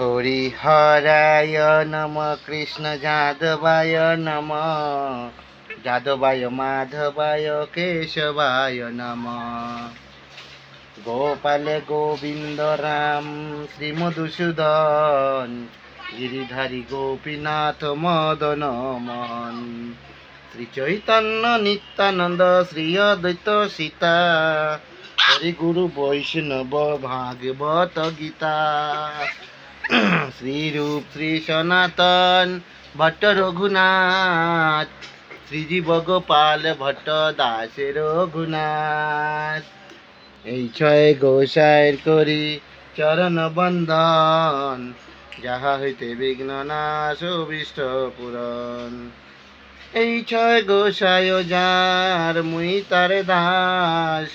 হরিহরায় নম কৃষ্ণ যাদবায় নম যাদবায় মাধবায় কেশবায় নম গোপালে গোবিন্দ রাম শ্রী মধুসূদন গিরিধারী গোপীনাথ মদন মোহন শ্রী চৈতন্য নিত্যানন্দ শ্রী অদ্বৈত সীতা হরি গুরু বৈষ্ণব ভাগবত গীতা শ্রী রূপ শ্রী সনাতন ভট্ট রঘুনাথ শ্রীজীব গোপাল ভট্ট দাস রঘুনাথ এই ছয় গোসাইর করি চরণ বন্দন যাহা হইতে বিঘ্ন নাশ অভীষ্ট পূরণ এই ছয় গোসাই যার মুই তারে দাস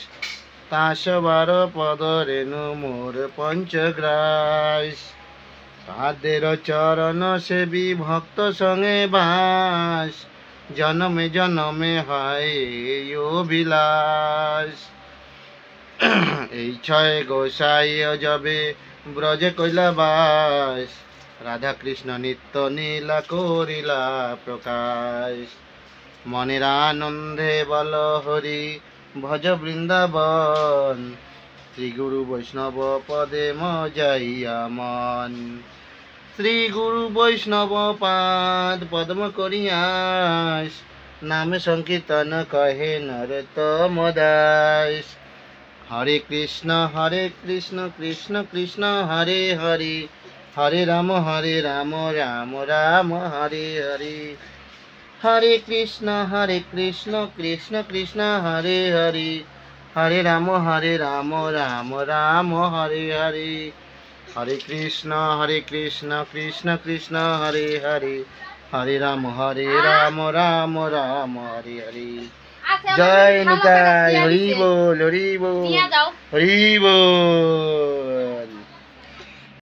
তাস বার পদ রেণু মোর পঞ্চগ্রাস তাদের চরণ সেবী ভক্ত সঙ্গে বাস জনমে জনমে হয় অভিলাষ এই ছয় গোসাই যবে ব্রজে কইলা বাস রাধা কৃষ্ণ নিত্য নীলা করিলা প্রকাশ মনের আনন্দে বল হরি ভজ বৃন্দাবন শ্রী গুরু বৈষ্ণব পদে মজাইয়া মন শ্রী গুরু বৈষ্ণব পাদ পদ্ম করিয়াস নামে সংকীর্তন কহে নরোত্তম দাস হরে কৃষ্ণ কৃষ্ণ কৃষ্ণ হরে হরে হরে রাম রাম রাম হরে হরে হরে কৃষ্ণ কৃষ্ণ কৃষ্ণ হরে হরে হরে রাম রাম রাম হরে হরে হরে কৃষ্ণ কৃষ্ণ কৃষ্ণ হরে হরে হরে রাম রাম রাম হরে হরে জয় নিতাই হরি বল হরি বল হরি বল।